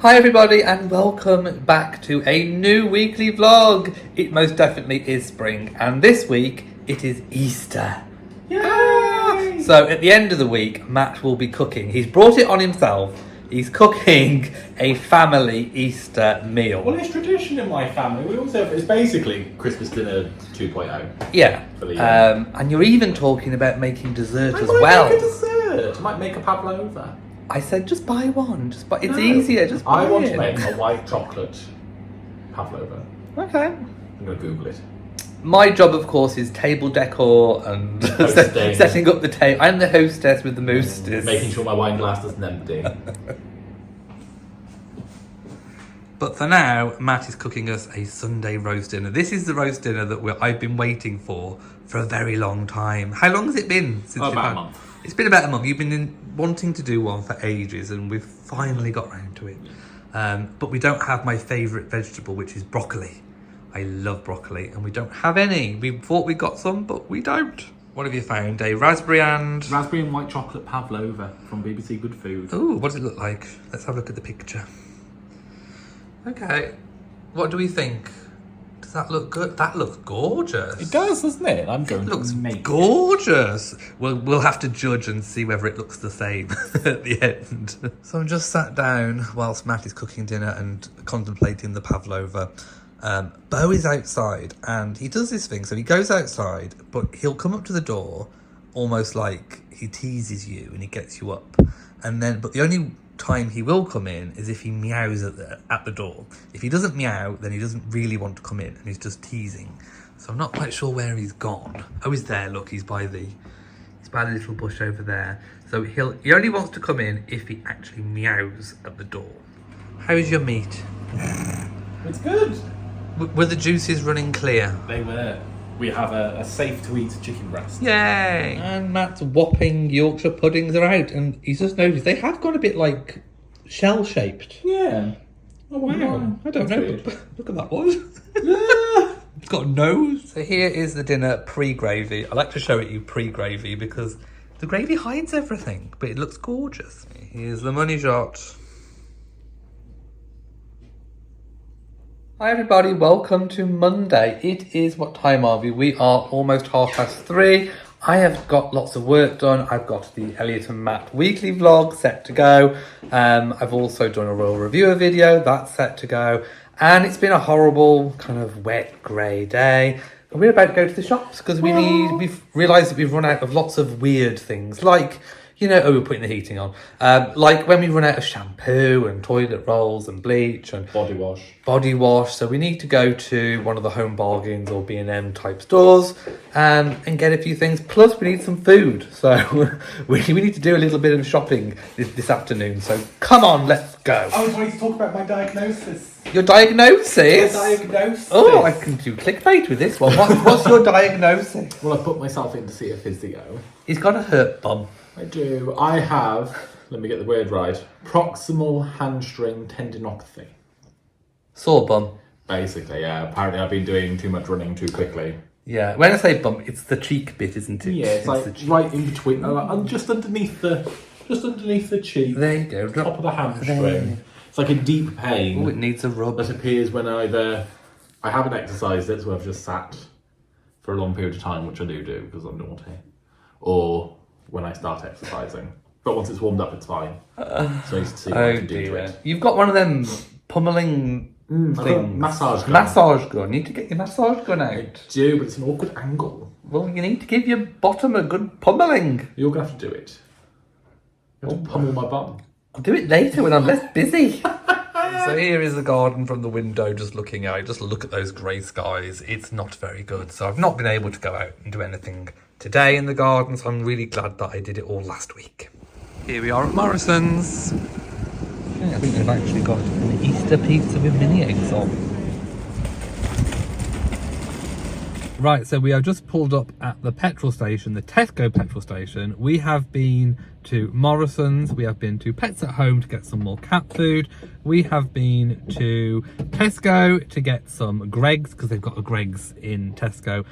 Hi everybody and welcome back to a new weekly vlog. It most definitely is spring and this week it is Easter. Yay! So at the end of the week Matt will be cooking. He's brought it on himself. He's cooking a family Easter meal. Well, it's tradition in my family. We always have, it's basically Christmas dinner 2.0. Yeah. For the year. And you're even talking about making dessert as I might well. make a dessert. I might make a Pavlova. I said just buy one. It's No. easier. Just buy I want it. to make a white chocolate Pavlova. Okay. I'm going to Google it. My job, of course, is table decor and Hosting. setting up the table. I'm the hostess with the moosters. Making sure my wine glass doesn't empty. But for now, Matt is cooking us a Sunday roast dinner. This is the roast dinner that I've been waiting for a very long time. How long has it been since you've About had? a month. It's been about a month. You've been wanting to do one for ages, and we've finally got round to it. But we don't have my favourite vegetable, which is broccoli. I love broccoli, and we don't have any. We thought we got some, but we don't. What have you found? A raspberry and White chocolate Pavlova from BBC Good Food. Ooh, what does it look like? Let's have a look at the picture. Okay, what do we think? Does that look good? That looks gorgeous. It does, doesn't it? I'm going It looks to make gorgeous. We'll have to judge and see whether it looks the same at the end. So I'm just sat down whilst Matt is cooking dinner and contemplating the Pavlova. Bo is outside and he does this thing. So he goes outside, but he'll come up to the door almost like he teases you and he gets you up. But the only time he will come in is if he meows at the door. If he doesn't meow, then he doesn't really want to come in and he's just teasing. So I'm not quite sure where he's gone. Oh, he's there. Look, he's by the little bush over there. So he only wants to come in if he actually meows at the door. How's your meat? It's good. Were the juices running clear? They were. We have a safe to eat chicken breast. Yay! And Matt's whopping Yorkshire puddings are out, and he's just noticed they have got a bit like shell shaped. Yeah. Oh Wow, I don't know. weird. Look at that one. It's got a nose. So here is the dinner pre-gravy. I like to show it you pre-gravy because the gravy hides everything, but it looks gorgeous. Here's the money shot. Hi everybody, welcome to Monday. It is, what time are we? We are almost 3:30. I have got lots of work done. I've got the Elliot and Matt weekly vlog set to go. I've also done a royal reviewer video, that's set to go. And it's been a horrible kind of wet grey day. And we're about to go to the shops because we've realised that we've run out of lots of weird things like, we're putting the heating on. Like when we run out of shampoo and toilet rolls and bleach and body wash. So we need to go to one of the Home Bargains or B&M type stores and get a few things. Plus we need some food. So we need to do a little bit of shopping this afternoon. So come on, let's go. I was going to talk about my diagnosis. Your diagnosis? My diagnosis. Oh, I can do clickbait with this one. What's your diagnosis? Well, I put myself in to see a physio. He's got a hurt bum. I do. I have, let me get the word right, proximal hamstring tendinopathy. Sore bum. Basically, yeah. Apparently I've been doing too much running too quickly. Yeah, when I say bump, it's the cheek bit, isn't it? Yeah, it's like the cheek. right in between, just underneath the cheek. There you go. Top of the hamstring. There. It's like a deep pain Oh, it needs a rub. that appears when either I haven't exercised it, so I've just sat for a long period of time, which I do because I'm naughty, or when I start exercising. But once it's warmed up, it's fine. So I need to see what I can do to it. You've got one of them pummeling things. Massage gun. Massage gun. You need to get your massage gun I out. do, but it's an awkward angle. Well, you need to give your bottom a good pummeling. You're going to have to do it. You have to pummel my bum. I'll do it later when I'm less busy. So here is the garden from the window, just looking out. Just look at those grey skies. It's not very good. So I've not been able to go out and do anything today in the garden. So I'm really glad that I did it all last week. Here we are at Morrison's. I think they've actually got an Easter pizza with mini eggs on. Right, so we have just pulled up at the petrol station, the Tesco petrol station. We have been to Morrison's. We have been to Pets at Home to get some more cat food. We have been to Tesco to get some Greggs, because they've got a Greggs in Tesco.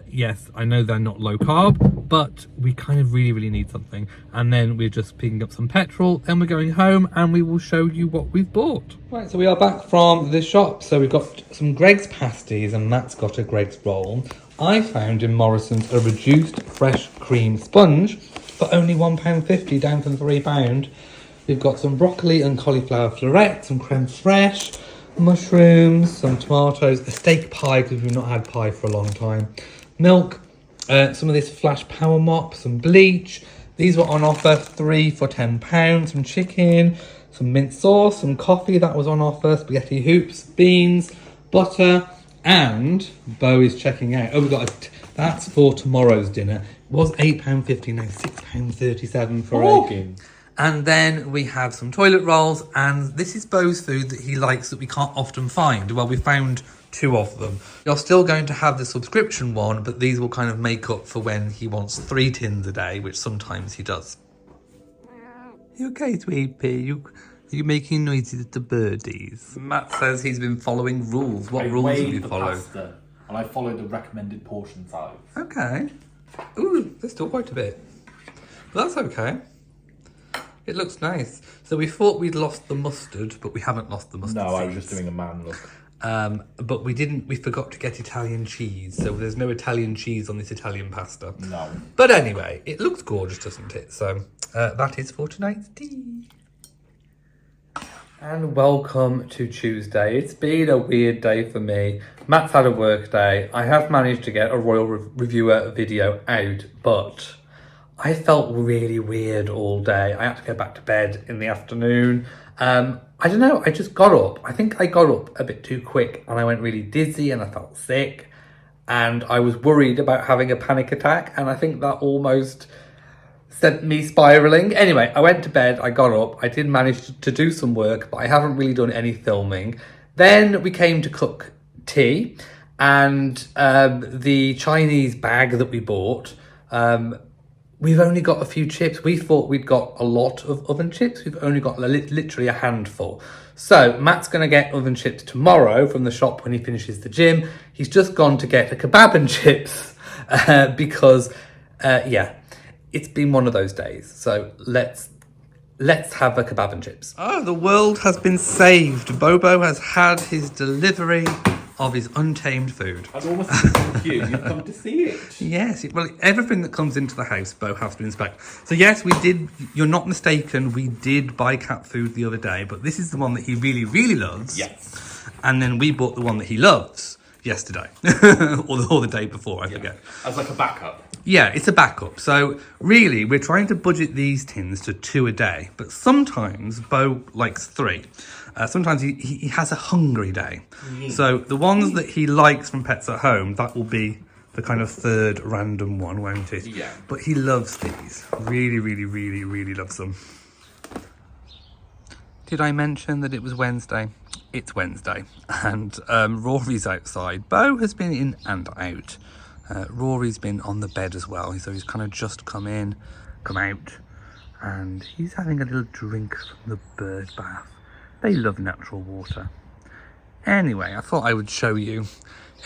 Yes, I know they're not low carb, but we kind of really need something. And then we're just picking up some petrol, then we're going home and we will show you what we've bought. Right, so we are back from the shop. So we've got some Greggs pasties and Matt's got a Greggs roll. I found in Morrison's a reduced fresh cream sponge for only £1.50, down from £3. We've got some broccoli and cauliflower florets, some creme fraiche, mushrooms, some tomatoes, a steak pie because we've not had pie for a long time, milk, some of this Flash Power Mop, some bleach. These were on offer, 3 for £10. Some chicken, some mint sauce, some coffee that was on offer, spaghetti hoops, beans, butter, and Bo is checking out. Oh, we got that's for tomorrow's dinner. It was £8.50, now £6.37 for a. And then we have some toilet rolls, and this is Bo's food that he likes that we can't often find. Well, we found 2 of them. You're still going to have the subscription one, but these will kind of make up for when he wants 3 tins a day, which sometimes he does. You okay, sweet pea? Are you making noises at the birdies? Matt says he's been following rules. What rules have you followed? Pasta, and I followed the recommended portion size. Okay. Ooh, there's still quite a bit. But that's okay. It looks nice. So we thought we'd lost the mustard, but we haven't lost the mustard No, seeds. I was just doing a man look. But we forgot to get Italian cheese. So there's no Italian cheese on this Italian pasta. No. But anyway, it looks gorgeous, doesn't it? So that is for tonight's tea. And welcome to Tuesday. It's been a weird day for me. Matt's had a work day. I have managed to get a Royal Reviewer video out, but I felt really weird all day. I had to go back to bed in the afternoon. I don't know, I just got up. I think I got up a bit too quick and I went really dizzy and I felt sick. And I was worried about having a panic attack, and I think that almost sent me spiraling. Anyway, I went to bed, I got up, I did manage to do some work, but I haven't really done any filming. Then we came to cook tea, and the Chinese bag that we bought, we've only got a few chips. We thought we'd got a lot of oven chips. We've only got literally a handful. So Matt's going to get oven chips tomorrow from the shop when he finishes the gym. He's just gone to get a kebab and chips because, yeah, it's been one of those days. So let's have a kebab and chips. Oh, the world has been saved. Bobo has had his delivery of his Untamed food. I've almost seen you. You've come to see it. Yes, well, everything that comes into the house, Bo, has to inspect. So yes, we did, you're not mistaken, we did buy cat food the other day, but this is the one that he really loves. Yes. And then we bought the one that he loves yesterday. or the day before, I forget. As like a backup. Yeah, it's a backup. So really, we're trying to budget these tins to 2 a day, but sometimes Bo likes 3. Sometimes he has a hungry day. So the ones that he likes from Pets at Home, that will be the kind of 3rd random one, won't it? Yeah. But he loves these. Really loves them. Did I mention that it was Wednesday? It's Wednesday. And Rory's outside. Bo has been in and out. Rory's been on the bed as well. So he's kind of just come out. And he's having a little drink from the bird bath. They love natural water. Anyway, I thought I would show you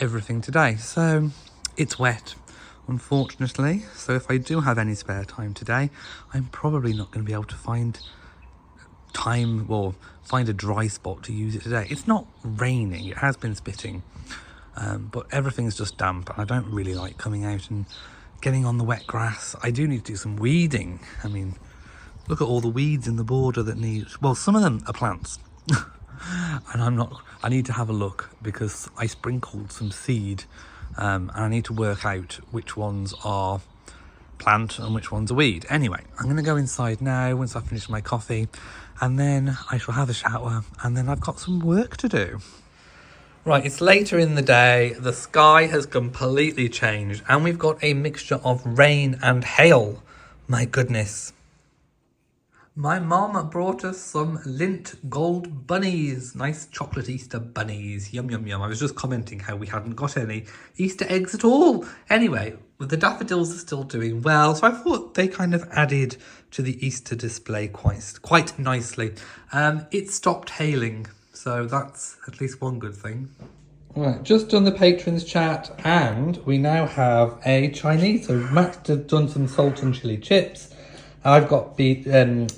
everything today. So, it's wet, unfortunately. So if I do have any spare time today, I'm probably not going to be able to find time or find a dry spot to use it today. It's not raining, it has been spitting. But everything's just damp, and I don't really like coming out and getting on the wet grass. I do need to do some weeding. I mean, look at all the weeds in the border that need, well, some of them are plants. And I need to have a look because I sprinkled some seed, and I need to work out which ones are plant and which one's a weed. Anyway, I'm going to go inside now once I finish my coffee, and then I shall have a shower, and then I've got some work to do. Right, it's later in the day, the sky has completely changed, and we've got a mixture of rain and hail. My goodness. My mum brought us some Lindt gold bunnies, nice chocolate Easter bunnies. Yum, yum, yum. I was just commenting how we hadn't got any Easter eggs at all. Anyway, the daffodils are still doing well, so I thought they kind of added to the Easter display quite nicely. It stopped hailing, so that's at least one good thing. Right, just done the patrons chat, and we now have a Chinese. So Matt's done some salt and chili chips. I've got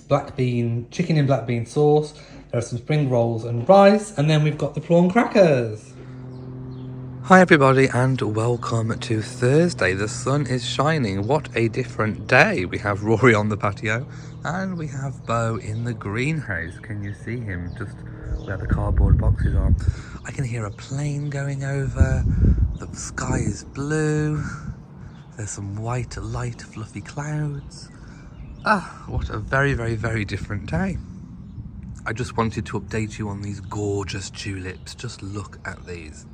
black bean, chicken in black bean sauce. There are some spring rolls and rice, and then we've got the prawn crackers. Hi everybody, and welcome to Thursday. The sun is shining. What a different day. We have Rory on the patio, and we have Bo in the greenhouse. Can you see him just where the cardboard boxes are? I can hear a plane going over. The sky is blue. There's some white, light, fluffy clouds. Ah, what a very, very, very different day. I just wanted to update you on these gorgeous tulips. Just look at these.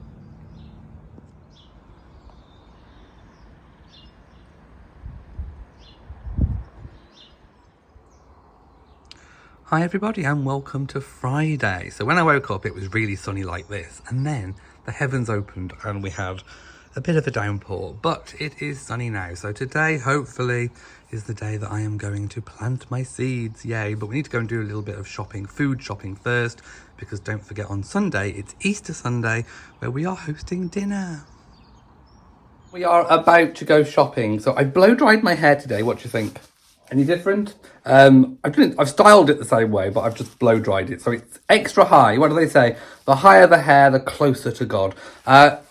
Hi everybody, and welcome to Friday. So when I woke up it was really sunny like this, and then the heavens opened and we had a bit of a downpour, but it is sunny now. So today hopefully is the day that I am going to plant my seeds. Yay. But we need to go and do a little bit of shopping, food shopping first, because don't forget on Sunday it's Easter Sunday where we are hosting dinner. We are about to go shopping. So I blow dried my hair today. What do you think? Any different? I've styled it the same way, but I've just blow dried it. So it's extra high. What do they say? The higher the hair, the closer to God.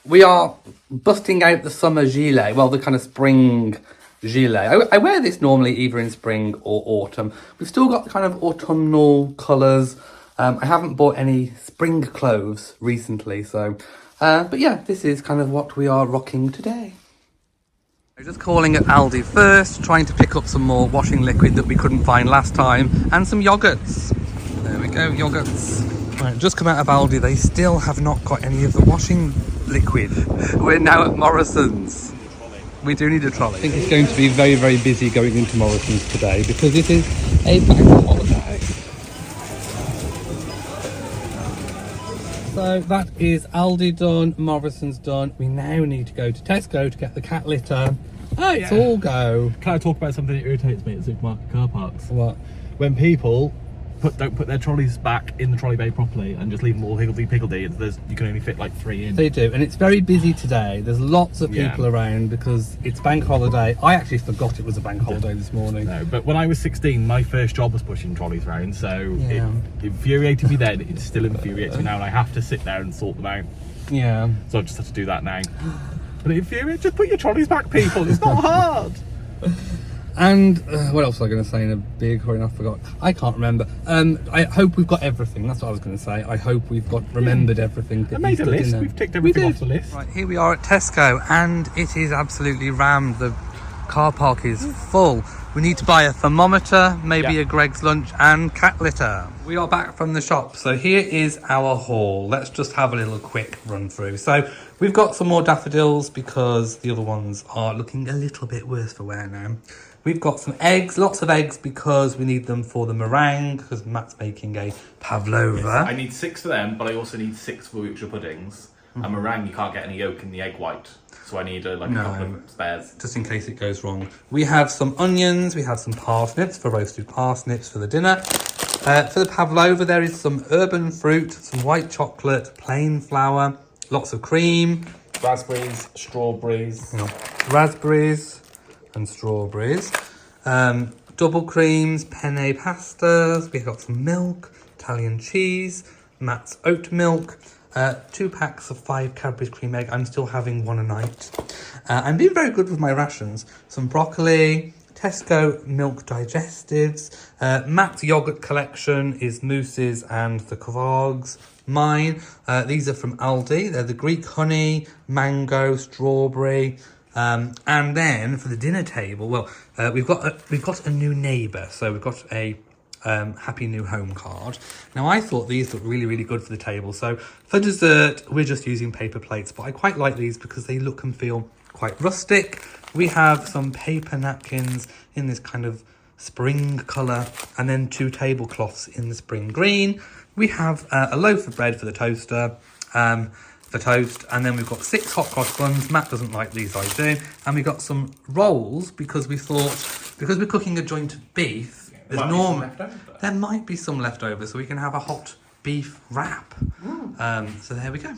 We are busting out the summer gilet. Well, the kind of spring gilet. I wear this normally either in spring or autumn. We've still got the kind of autumnal colours. I haven't bought any spring clothes recently. So, but yeah, this is kind of what we are rocking today. Just calling at Aldi first, trying to pick up some more washing liquid that we couldn't find last time, and some yogurts. There we go, yogurts. Right, just come out of Aldi, they still have not got any of the washing liquid. We're now at Morrison's. We do need a trolley. I think it's going to be very, very busy going into Morrison's today because it is a bank holiday. So that is Aldi done, Morrison's done. We now need to go to Tesco to get the cat litter. Oh, Let's all go. Can I talk about something that irritates me at supermarket car parks? What? When people don't put their trolleys back in the trolley bay properly and just leave them all higgledy-piggledy. You can only fit like 3 in. They do, and it's very busy today. There's lots of people around because it's bank holiday. I actually forgot it was a bank holiday this morning. No, but when I was 16, my first job was pushing trolleys around, so it infuriated me then. It still infuriates me now, and I have to sit there and sort them out. Yeah. So I just have to do that now. But it infuriates. Just put your trolleys back, people. It's not hard. And what else was I going to say in a big hurry? And I forgot. I can't remember. I hope we've got everything. That's what I was going to say. I hope we've remembered everything. I made a list. We've ticked everything off the list. Right, here we are at Tesco, and it is absolutely rammed. The car park is full. We need to buy a thermometer, maybe a Greg's lunch, and cat litter. We are back from the shop, so here is our haul. Let's just have a little quick run through. So we've got some more daffodils because the other ones are looking a little bit worse for wear now. We've got some eggs, lots of eggs because we need them for the meringue because Matt's making a Pavlova. Yes, I need 6 for them, but I also need 6 for Yorkshire puddings. And meringue, you can't get any yolk in the egg white. So I need a couple of spares. Just in case it goes wrong. We have some onions, we have some parsnips for roasted parsnips for the dinner. For the Pavlova, there is some urban fruit, some white chocolate, plain flour, lots of cream. Raspberries, strawberries. Raspberries and strawberries. Double creams, penne pastas. We've got some milk, Italian cheese, Matt's oat milk. 2 packs of 5 Cadbury's cream egg. I'm still having 1 a night. I'm being very good with my rations. Some broccoli, Tesco milk digestives. Matt's yogurt collection is mousses and the Kvogs. Mine, these are from Aldi. They're the Greek honey, mango, strawberry. And then for the dinner table, well, we've got a new neighbour. So we've got a Happy New Home card. Now I thought these looked really, really good for the table. So for dessert, we're just using paper plates, but I quite like these because they look and feel quite rustic. We have some paper napkins in this kind of spring colour, and then 2 tablecloths in the spring green. We have a loaf of bread for the toaster, for toast, and then we've got 6 hot cross buns. Matt doesn't like these, I do. And we got some rolls because we thought, because we're cooking a joint of beef, there might be some left over, so we can have a hot beef wrap. So there we go.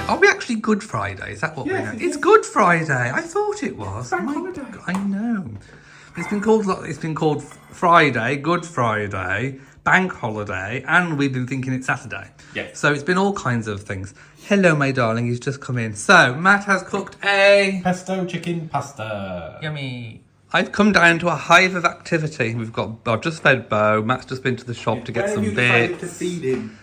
Are we actually Good Friday? Is that what we know? It's Good Friday. I thought it was. Bank holiday. I know. It's been called Friday, Good Friday, Bank Holiday, and we've been thinking it's Saturday. Yes. So it's been all kinds of things. Hello, my darling. He's just come in. So Matt has cooked a Pesto chicken pasta. yummy. I've come down to a hive of activity. I've just fed Bo. Matt's just been to the shop to get some bits. To feed him?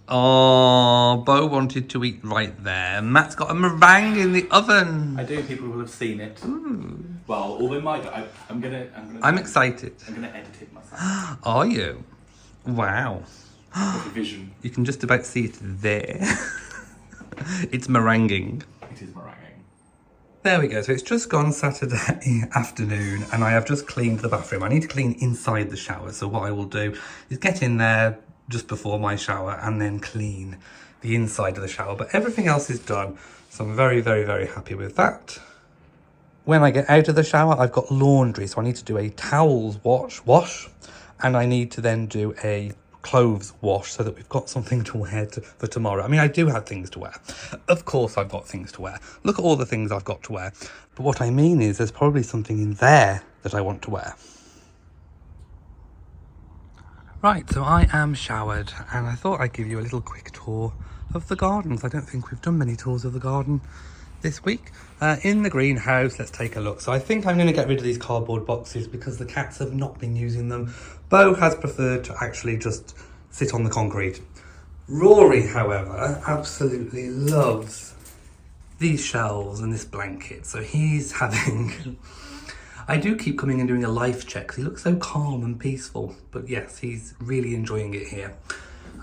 Oh, Bo wanted to eat right there. Matt's got a meringue in the oven. I do. People will have seen it. Well, all they might. I'm excited. I'm gonna edit it myself. Are you? Wow. The vision. You can just about see it there. It's meringuing. It is meringuing. There we go. So it's just gone Saturday afternoon and I have just cleaned the bathroom. I need to clean inside the shower. So what I will do is get in there just before my shower and then clean the inside of the shower. But everything else is done. So I'm very, very, very happy with that. When I get out of the shower, I've got laundry. So I need to do a towels wash. And I need to then do a clothes wash so that we've got something to wear for tomorrow. I mean, I do have things to wear. Of course I've got things to wear. Look at all the things I've got to wear. But what I mean is there's probably something in there that I want to wear. Right, so I am showered and I thought I'd give you a little quick tour of the gardens. I don't think we've done many tours of the garden this week. In the greenhouse, let's take a look. So I think I'm going to get rid of these cardboard boxes because the cats have not been using them. Bo has preferred to actually just sit on the concrete. Rory, however, absolutely loves these shelves and this blanket. So he's having... I do keep coming and doing a life check because he looks so calm and peaceful. But yes, he's really enjoying it here.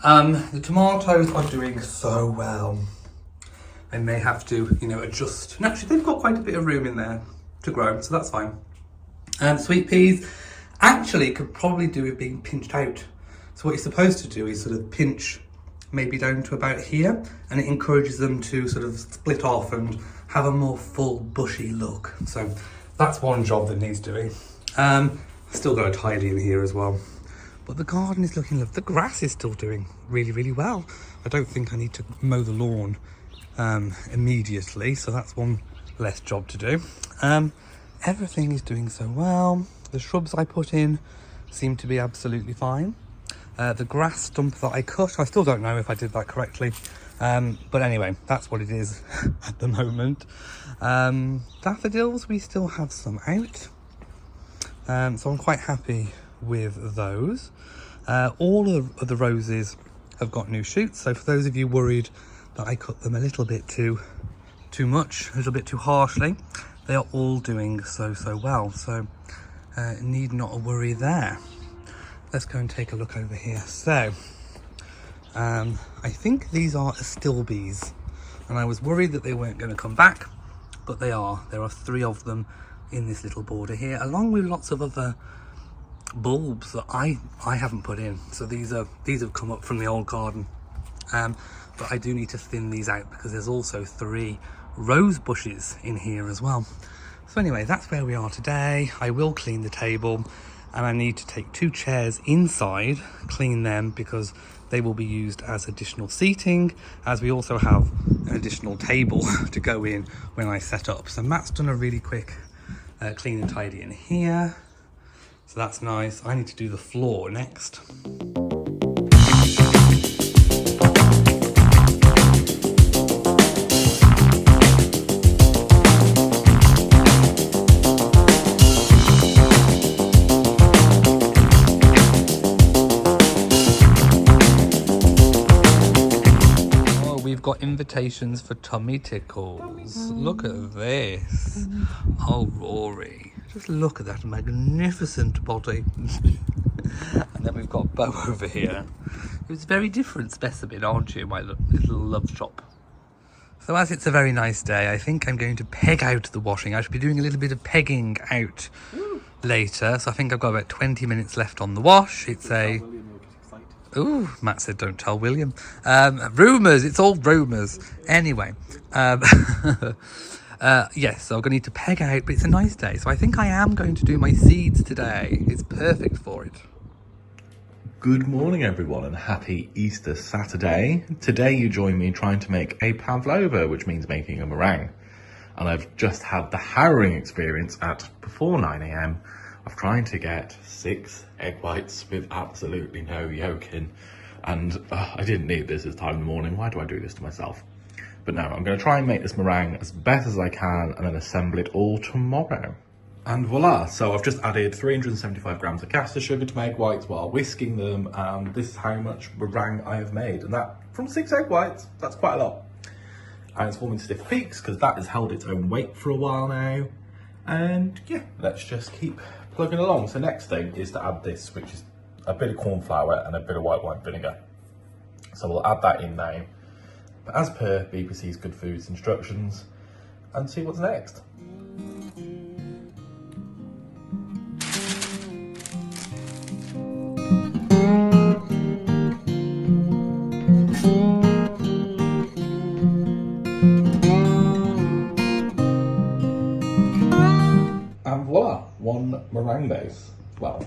The tomatoes are doing so well. I may have to, adjust. And actually, they've got quite a bit of room in there to grow, so that's fine. Sweet peas actually could probably do with being pinched out. So what you're supposed to do is sort of pinch maybe down to about here, and it encourages them to sort of split off and have a more full bushy look. So that's one job that needs doing. Still got a tidy in here as well. But the garden is looking lovely. The grass is still doing really, really well. I don't think I need to mow the lawn immediately, so that's one less job to do. Everything is doing so well. The shrubs I put in seem to be absolutely fine. The grass stump that I cut, I still don't know if I did that correctly, but anyway, that's what it is at the moment. Daffodils, we still have some out, so I'm quite happy with those. All of the roses have got new shoots, so for those of you worried that I cut them a little bit too much, a little bit too harshly, they are all doing so well, so need not a worry there. Let's go and take a look over here. So I think these are astilbes, and I was worried that they weren't going to come back, but they are. There are 3 of them in this little border here, along with lots of other bulbs that I haven't put in. So these have come up from the old garden, but I do need to thin these out because there's also 3 rose bushes in here as well. So anyway, that's where we are today. I will clean the table, and I need to take 2 chairs inside, clean them, because they will be used as additional seating, as we also have an additional table to go in when I set up. So Matt's done a really quick clean and tidy in here. So that's nice. I need to do the floor next. We've got invitations for tummy tickles. Look at this. Oh, Rory. Just look at that magnificent body. And then we've got Bo over here. Who's a very different specimen, aren't you, my little love chop? So as it's a very nice day, I think I'm going to peg out the washing. I should be doing a little bit of pegging out later. So I think I've got about 20 minutes left on the wash. It's a... Ooh, Matt said don't tell William. Rumours, it's all rumours. Anyway, yes, so I'm going to need to peg out, but it's a nice day. So I think I am going to do my seeds today. It's perfect for it. Good morning, everyone, and happy Easter Saturday. Today you join me trying to make a Pavlova, which means making a meringue. And I've just had the harrowing experience at before 9 a.m. of trying to get 6 egg whites with absolutely no yolk in. And I didn't need this time in the morning. Why do I do this to myself? But no, I'm going to try and make this meringue as best as I can and then assemble it all tomorrow. And voila, so I've just added 375 grams of caster sugar to my egg whites while whisking them, and this is how much meringue I have made. And that, from 6 egg whites, that's quite a lot. And it's forming stiff peaks because that has held its own weight for a while now. And yeah, let's just keep plugging along. So next thing is to add this, which is a bit of corn flour and a bit of white wine vinegar. So we'll add that in now, but as per BBC's Good Foods instructions, and see what's next. And voila, one meringue base. Well,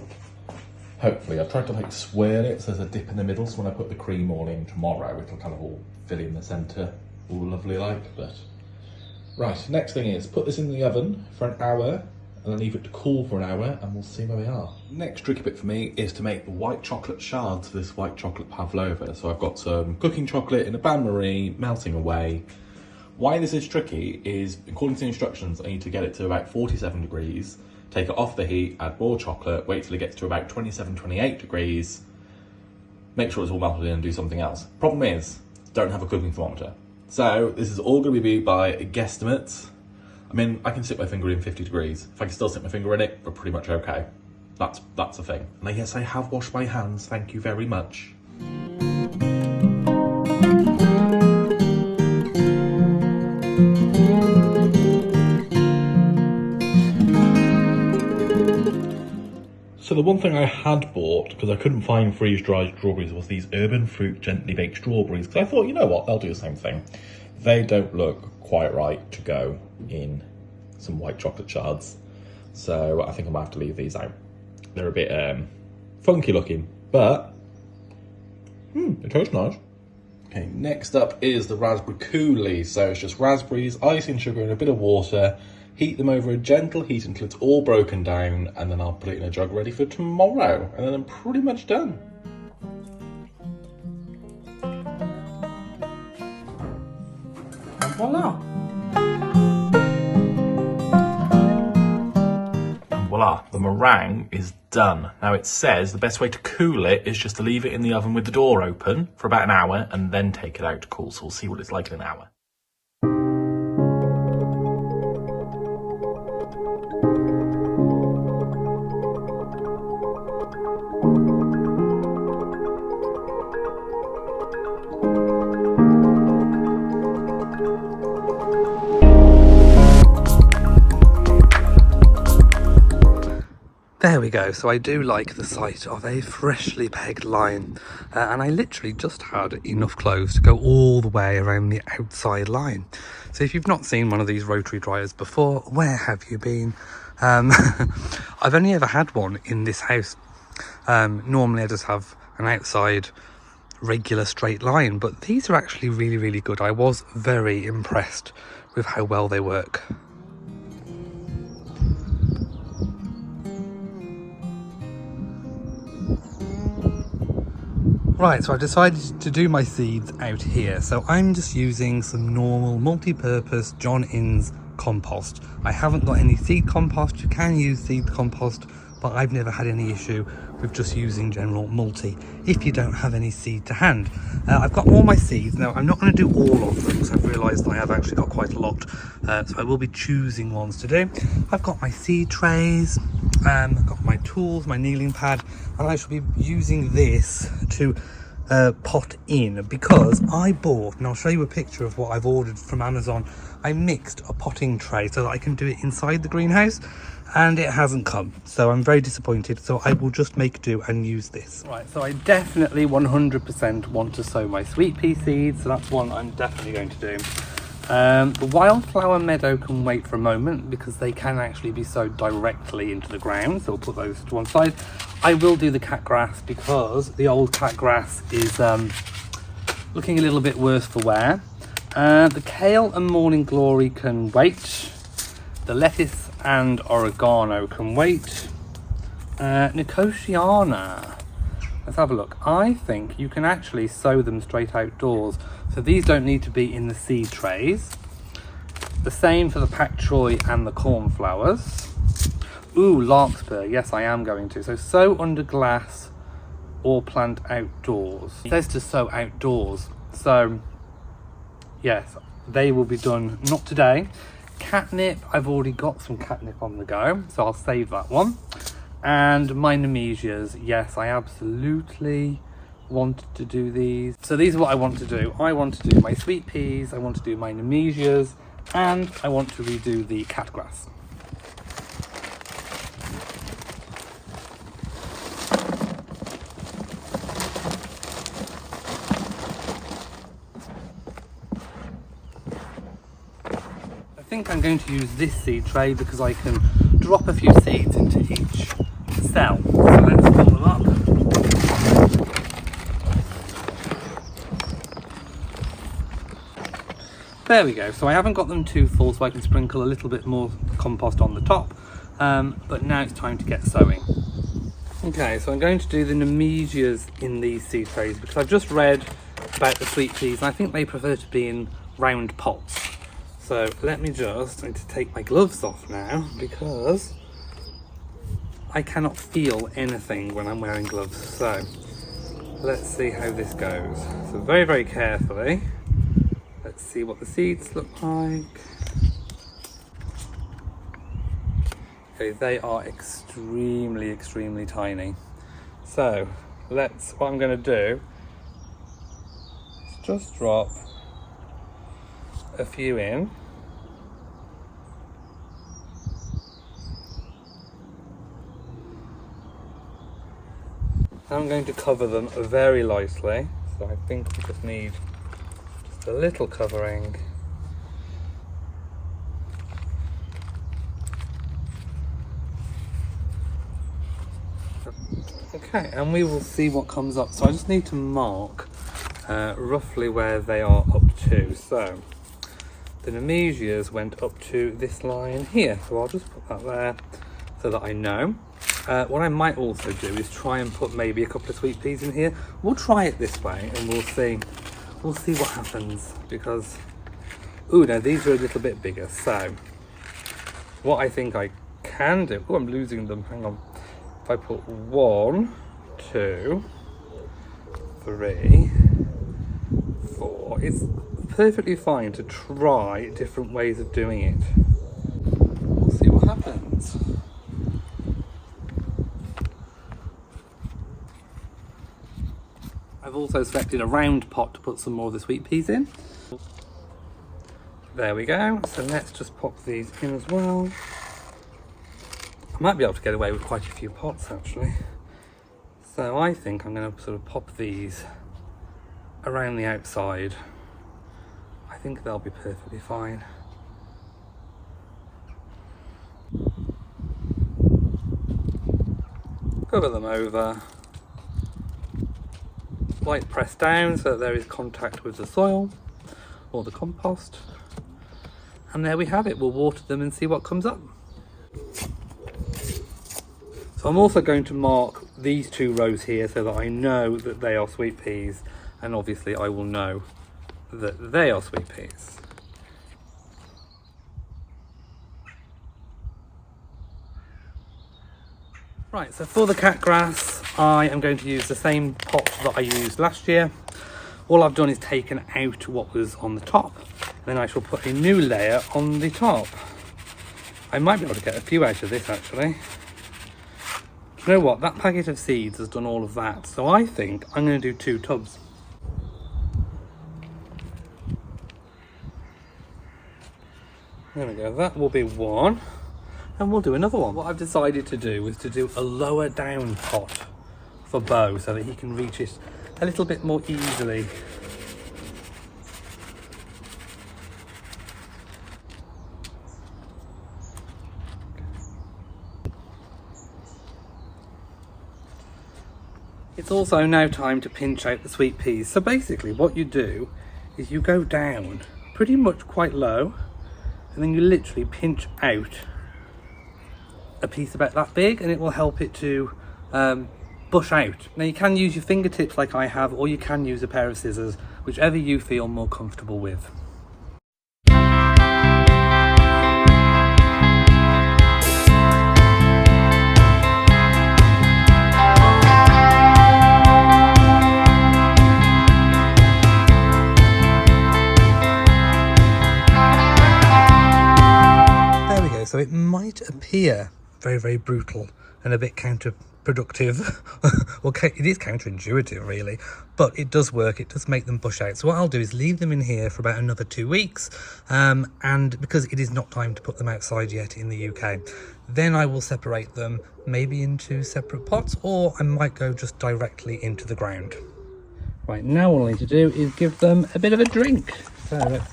hopefully. I've tried to like swirl it so there's a dip in the middle, so when I put the cream all in tomorrow, it'll kind of all fill in the centre, all lovely like. But right, next thing is put this in the oven for an hour and then leave it to cool for an hour, and we'll see where we are. Next tricky bit for me is to make the white chocolate shards for this white chocolate pavlova. So I've got some cooking chocolate in a bain-marie melting away. Why this is tricky is, according to the instructions, I need to get it to about 47 degrees, take it off the heat, add more chocolate, wait till it gets to about 27, 28 degrees, make sure it's all melted in and do something else. Problem is, don't have a cooking thermometer. So this is all going to be by guesstimates. I mean, I can stick my finger in 50 degrees. If I can still stick my finger in it, we're pretty much okay. That's a thing. And yes, I have washed my hands, thank you very much. So the one thing I had bought, because I couldn't find freeze-dried strawberries, was these Urban Fruit Gently Baked Strawberries. Because I thought, you know what, they'll do the same thing. They don't look quite right to go in some white chocolate shards. So I think I might have to leave these out. They're a bit funky looking, but it tastes nice. Okay, next up is the raspberry coulis. So it's just raspberries, icing sugar and a bit of water. Heat them over a gentle heat until it's all broken down, and then I'll put it in a jug ready for tomorrow. And then I'm pretty much done. And voila. And voila, the meringue is done. Now it says the best way to cool it is just to leave it in the oven with the door open for about an hour and then take it out to cool. So we'll see what it's like in an hour. There we go. So I do like the sight of a freshly pegged line, and I literally just had enough clothes to go all the way around the outside line. So if you've not seen one of these rotary dryers before, where have you been? I've only ever had one in this house. Normally I just have an outside regular straight line, but these are actually really, really good. I was very impressed with how well they work. Right, so I've decided to do my seeds out here. So I'm just using some normal multi-purpose John Innes compost. I haven't got any seed compost. You can use seed compost, but I've never had any issue with just using general multi if you don't have any seed to hand. I've got all my seeds. Now, I'm not going to do all of them because I've realised I have actually got quite a lot. So I will be choosing ones to do. I've got my seed trays, I've got my tools, my kneeling pad, and I shall be using this to pot in, because I bought, and I'll show you a picture of what I've ordered from Amazon. I mixed a potting tray so that I can do it inside the greenhouse, and it hasn't come, so I'm very disappointed. So I will just make do and use this. Right, so I definitely 100% want to sow my sweet pea seeds, so that's one I'm definitely going to do. The wildflower meadow can wait for a moment because they can actually be sowed directly into the ground, so we'll put those to one side. I will do the cat grass because the old cat grass is looking a little bit worse for wear. The kale and morning glory can wait. The lettuce and oregano can wait. Nicotiana, let's have a look. I think you can actually sow them straight outdoors, so these don't need to be in the seed trays. The same for the pak choi and the cornflowers. Ooh, larkspur, yes I am going to. So sow under glass or plant outdoors. It says to sow outdoors, so yes, they will be done not today. Catnip, I've already got some catnip on the go, so I'll save that one. And my nemesias, yes, I absolutely want to do these. So these are what I want to do. I want to do my sweet peas, I want to do my nemesias, and I want to redo the cat grass. I think I'm going to use this seed tray because I can drop a few seeds into each cell. So let's fill them up. There we go. So I haven't got them too full, so I can sprinkle a little bit more compost on the top. But now it's time to get sowing. Okay, so I'm going to do the nemesias in these seed trays because I've just read about the sweet peas and I think they prefer to be in round pots. So let me just, I need to take my gloves off now because I cannot feel anything when I'm wearing gloves. So let's see how this goes. So very, very carefully, let's see what the seeds look like. Okay, they are extremely, extremely tiny. So what I'm going to do is just drop a few in. I'm going to cover them very lightly, so I think we just need just a little covering. Okay, and we will see what comes up. So I just need to mark roughly where they are up to. So the nemesias went up to this line here, so I'll just put that there so that I know. What I might also do is try and put maybe a couple of sweet peas in here. We'll try it this way and we'll see what happens, because ooh, now these are a little bit bigger. So what I think I can do, oh, I'm losing them, hang on. If I put 1, 2, 3, 4, it's perfectly fine to try different ways of doing it. We'll see what happens. I've also selected a round pot to put some more of the sweet peas in. There we go. So let's just pop these in as well. might be able to get away with quite a few pots actually. So I think I'm going to sort of pop these around the outside. I think they'll be perfectly fine. Cover them over. Light press down so that there is contact with the soil or the compost. And there we have it. We'll water them and see what comes up. So I'm also going to mark these 2 rows here so that I know that they are sweet peas, and obviously I will know that they are sweet peas. Right, so for the cat grass, I am going to use the same pot that I used last year. All I've done is taken out what was on the top, and then I shall put a new layer on the top. I might be able to get a few out of this actually. You know what, that packet of seeds has done all of that, so I think I'm going to do 2 tubs. There we go, that will be 1, and we'll do another one. What I've decided to do is to do a lower down pot for Bo so that he can reach it a little bit more easily. It's also now time to pinch out the sweet peas. So basically what you do is you go down pretty much quite low, and then you literally pinch out a piece about that big, and it will help it to bush out. Now you can use your fingertips like I have, or you can use a pair of scissors, whichever you feel more comfortable with. So it might appear very, very brutal and a bit counterproductive, well, it is counterintuitive really, but it does work. It does make them bush out. So what I'll do is leave them in here for about another 2 weeks, and because it is not time to put them outside yet in the UK, then I will separate them maybe into separate pots, or I might go just directly into the ground. Right, now all I need to do is give them a bit of a drink. So let's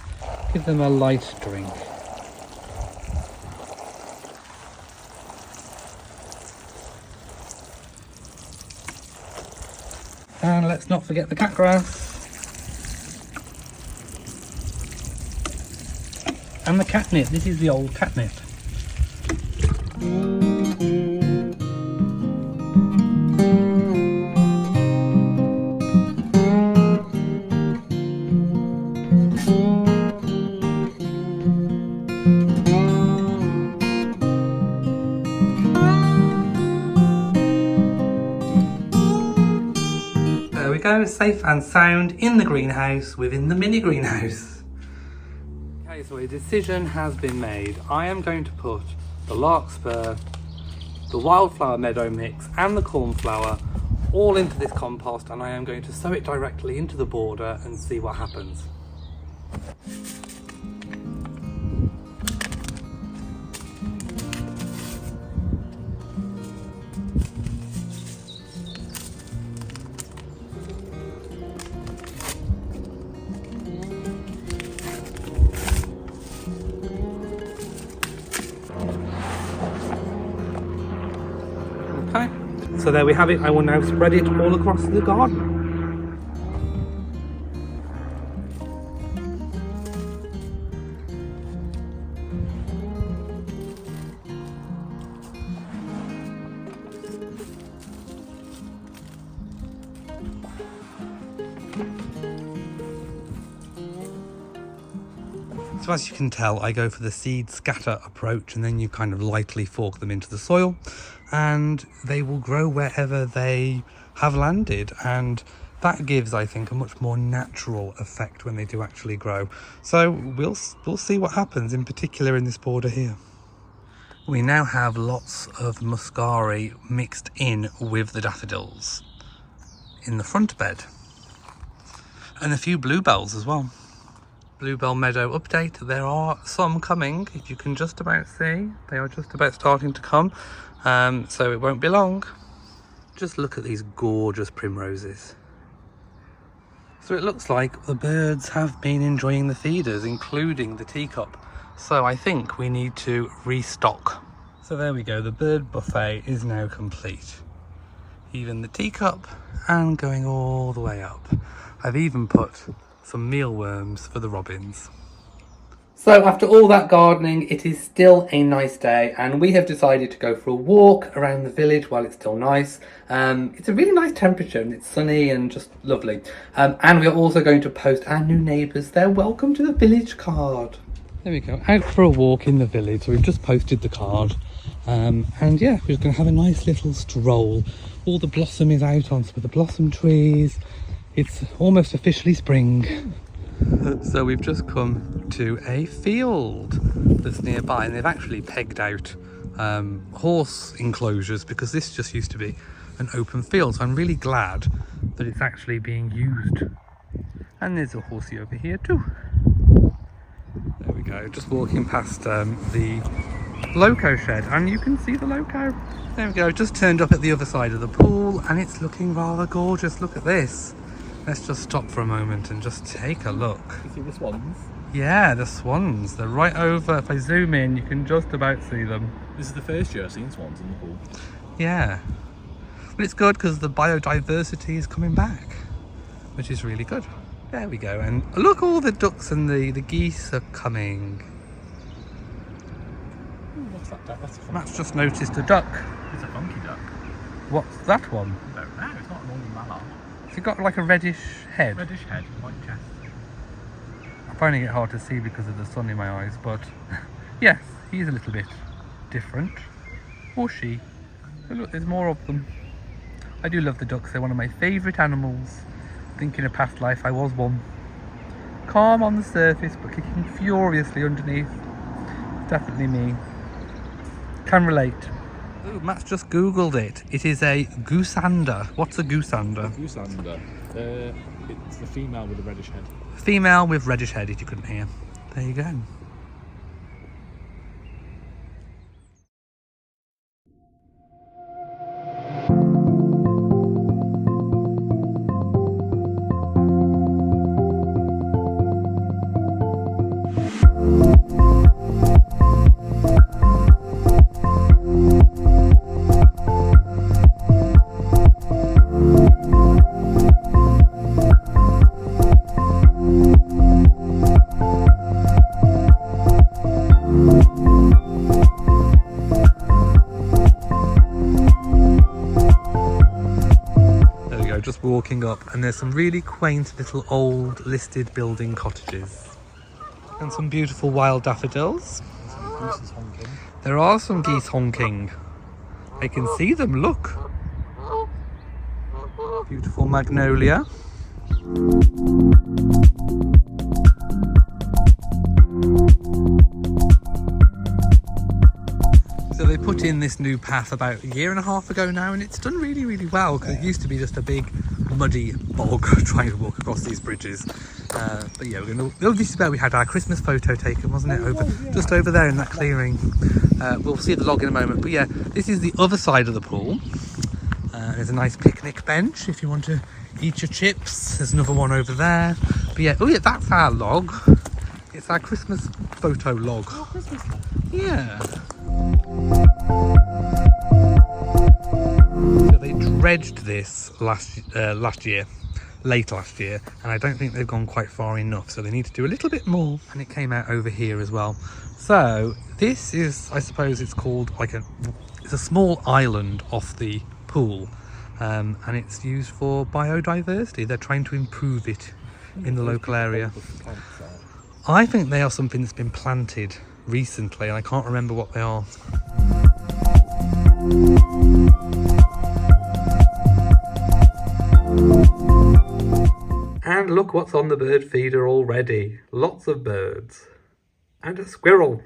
give them a light drink. And let's not forget the cat grass. And the catnip. This is the old catnip. Go safe and sound in the greenhouse within the mini greenhouse. Okay, so a decision has been made. I am going to put the larkspur, the wildflower meadow mix and the cornflower all into this compost, and I am going to sow it directly into the border and see what happens. Okay, so there we have it. I will now spread it all across the garden. So as you can tell, I go for the seed scatter approach, and then you kind of lightly fork them into the soil and they will grow wherever they have landed, and that gives, I think, a much more natural effect when they do actually grow. So we'll see what happens, in particular in this border here. We now have lots of muscari mixed in with the daffodils in the front bed, and a few bluebells as well. Bluebell Meadow update. There are some coming, if you can just about see. They are just about starting to come, so it won't be long. Just look at these gorgeous primroses. So it looks like the birds have been enjoying the feeders, including the teacup. So I think we need to restock. So there we go, the bird buffet is now complete. Even the teacup and going all the way up. I've even put some mealworms for the robins. So after all that gardening, it is still a nice day and we have decided to go for a walk around the village while it's still nice. It's a really nice temperature and it's sunny and just lovely. And we are also going to post our new neighbours their welcome to the village card. There we go, out for a walk in the village. So we've just posted the card. And yeah, we're just going to have a nice little stroll. All the blossom is out on some of the blossom trees. It's almost officially spring. So we've just come to a field that's nearby and they've actually pegged out horse enclosures because this just used to be an open field. So I'm really glad that it's actually being used. And there's a horsey over here too. There we go, just walking past the loco shed and you can see the loco. There we go, just turned up at the other side of the pool and it's looking rather gorgeous. Look at this. Let's just stop for a moment and just take a look. You see the swans? Yeah, the swans. They're right over. If I zoom in, you can just about see them. This is the first year I've seen swans in the pool. Yeah. But it's good because the biodiversity is coming back, which is really good. There we go. And look, all the ducks and the geese are coming. Ooh, what's that duck? That's a funky Matt's duck. just noticed a duck. It's a funky duck. What's that one? I don't know, it's not a normal mallard. Has it got like a reddish head? Reddish head, white chest. I'm finding it hard to see because of the sun in my eyes, but yes, he's a little bit different. Or she. But look, there's more of them. I do love the ducks, they're one of my favourite animals. I think in a past life I was one. Calm on the surface, but kicking furiously underneath. Definitely me. Can relate. Ooh, Matt's just googled it. It is a goosander. What's a goosander? Goosander. It's the female with the reddish head. Female with reddish head, if you couldn't hear. There you go. Just walking up and there's some really quaint little old listed building cottages and some beautiful wild daffodils. Some gooses honking. There are some geese honking. I can see them, look. Beautiful magnolia. So they put in this new path about a year and a half ago now and it's done really, really well because it used to be just a big muddy bog trying to walk across these bridges. But yeah, this is where we had our Christmas photo taken, wasn't it? Just over there in that clearing. We'll see the log in a moment. But yeah, this is the other side of the pool. There's a nice picnic bench if you want to eat your chips. There's another one over there. But yeah, oh yeah, that's our log. It's our Christmas photo log. Oh, Christmas log. Yeah. So they dredged this last year, late last year, and I don't think they've gone quite far enough, so they need to do a little bit more. And it came out over here as well. So this is, I suppose it's called like it's a small island off the pool, and it's used for biodiversity. They're trying to improve it in the local area. I think they are something that's been planted recently and I can't remember what they are. And look what's on the bird feeder already. Lots of birds. And a squirrel.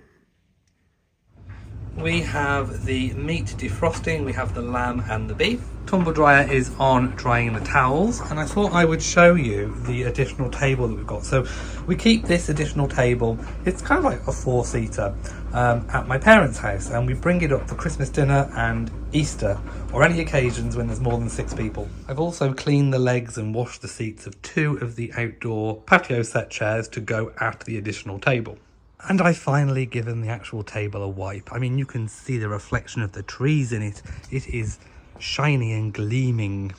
We have the meat defrosting, we have the lamb and the beef. Tumble dryer is on drying the towels, and I thought I would show you the additional table that we've got. So we keep this additional table, it's kind of like a 4-seater, at my parents' house, and we bring it up for Christmas dinner and Easter, or any occasions when there's more than 6 people. I've also cleaned the legs and washed the seats of 2 of the outdoor patio set chairs to go at the additional table. And I've finally given the actual table a wipe. I mean, you can see the reflection of the trees in it. It is shiny and gleaming.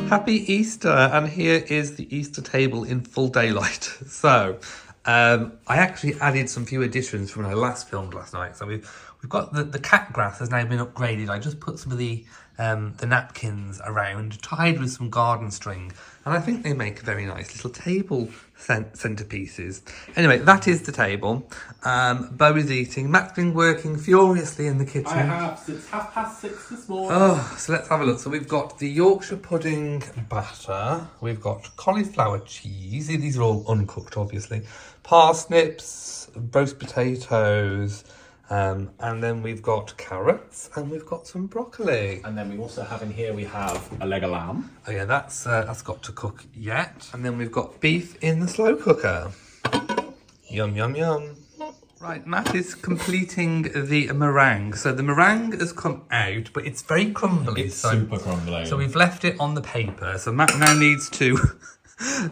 Happy Easter, and here is the Easter table in full daylight. So I actually added some few additions from when I last filmed last night. So we've got the cat grass has now been upgraded. I just put some of the napkins around, tied with some garden string, and I think they make very nice little table centerpieces. Anyway, that is the table. Bo is eating. Matt's been working furiously in the kitchen. I have since 6:30 this morning. Oh, so let's have a look. So we've got the Yorkshire pudding batter. We've got cauliflower cheese. These are all uncooked, obviously. Parsnips, roast potatoes, and then we've got carrots, and we've got some broccoli. And then we also have in here, we have a leg of lamb. Oh yeah, that's got to cook yet. And then we've got beef in the slow cooker. Yum, yum, yum. Right, Matt is completing the meringue. So the meringue has come out, but it's very crumbly. It's super crumbly. So we've left it on the paper. So Matt now needs to...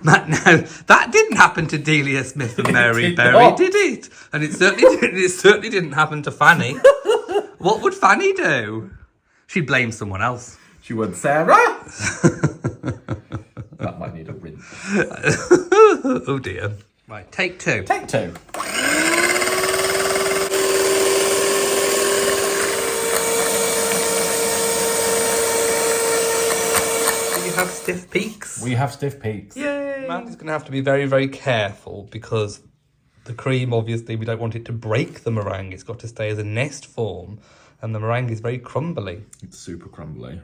Matt, now, that didn't happen to Delia Smith and Mary Berry, did it? And it certainly didn't happen to Fanny. What would Fanny do? She'd blame someone else. She would, Sarah. That might need a rinse. Oh dear. Right, take 2. Take 2. Have stiff peaks. We have stiff peaks. Yay! Matt is going to have to be very, very careful because the cream, obviously, we don't want it to break the meringue. It's got to stay as a nest form, and the meringue is very crumbly. It's super crumbly.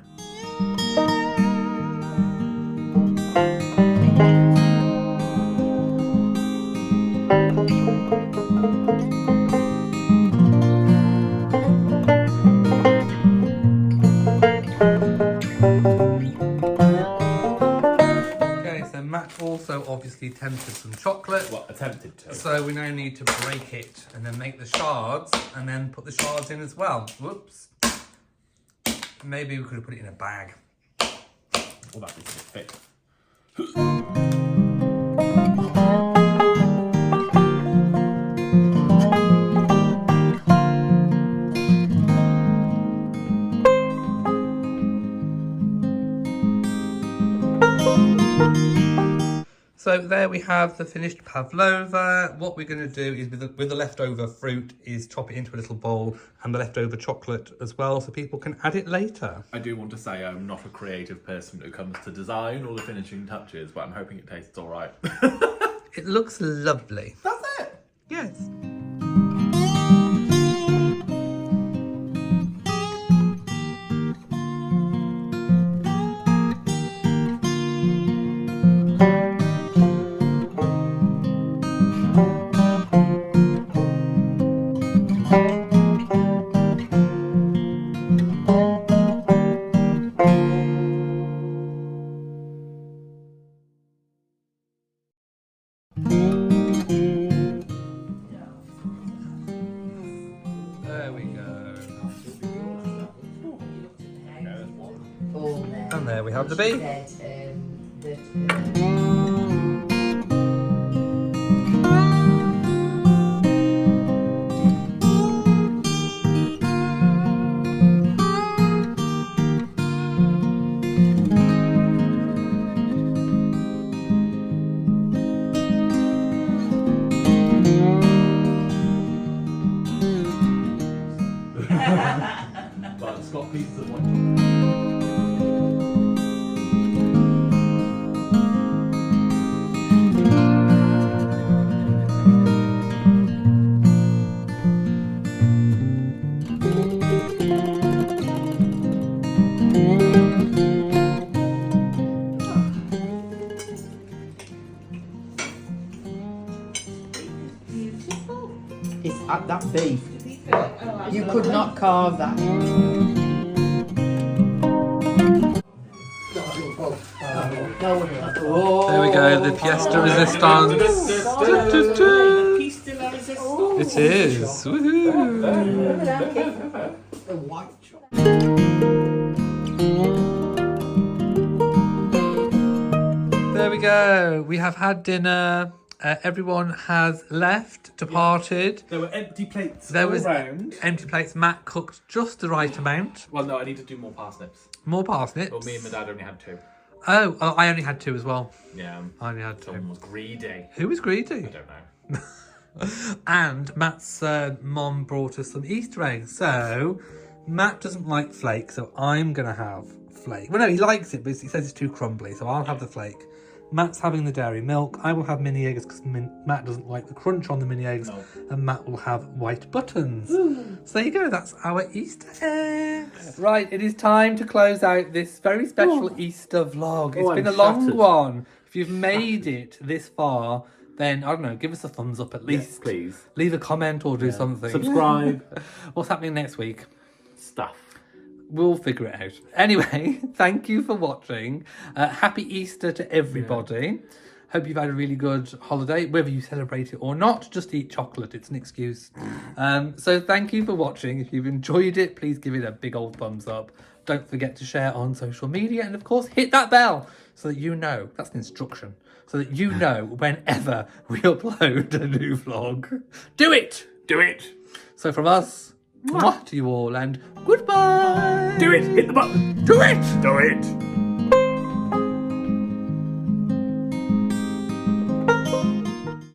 Also obviously tempted some chocolate. Well, attempted to. So we now need to break it and then make the shards and then put the shards in as well. Whoops. Maybe we could have put it in a bag. Well, that needs to fit. So there we have the finished pavlova. What we're going to do is with the leftover fruit is chop it into a little bowl and the leftover chocolate as well so people can add it later. I do want to say I'm not a creative person when it comes to design or the finishing touches, but I'm hoping it tastes all right. It looks lovely. That's it. Yes. There we go. And there we have the beef. that beef. You could not carve that. There we go, the Fiesta Resistance. It is. Woohoo. The white chocolate. There we go. We have had dinner. Everyone has left, departed. There were empty plates There all was round. empty plates. Matt cooked just the right amount. Well, no, I need to do more parsnips. More parsnips. Well, me and my dad only had 2. Oh, I only had 2 as well. Yeah. I only had 2. Someone was greedy. Who was greedy? I don't know. And Matt's mom brought us some Easter eggs. So Matt doesn't like flake, so I'm gonna have flake. Well, no, he likes it, but he says it's too crumbly, so I'll have the flake. Matt's having the dairy milk. I will have mini eggs because Matt doesn't like the crunch on the mini eggs, No. and Matt will have white buttons. So there you go. That's our Easter eggs. Right, it is time to close out this very special Easter vlog. It's been a I'm long shattered. one. If you've made it this far, then, I don't know, give us a thumbs up at least. Yes, please. Leave a comment or do something. Subscribe. What's happening next week? Stuff. We'll figure it out. Anyway, thank you for watching. Happy Easter to everybody. Hope you've had a really good holiday, whether you celebrate it or not. Just eat chocolate, it's an excuse. So thank you for watching. If you've enjoyed it, please give it a big old thumbs up. Don't forget to share on social media, and of course hit that bell so that you know, that's an instruction, so that you know whenever we upload a new vlog. Do it! Do it. So from us, mwah to you all, and goodbye! Do it. Hit the button. Do it! Do it.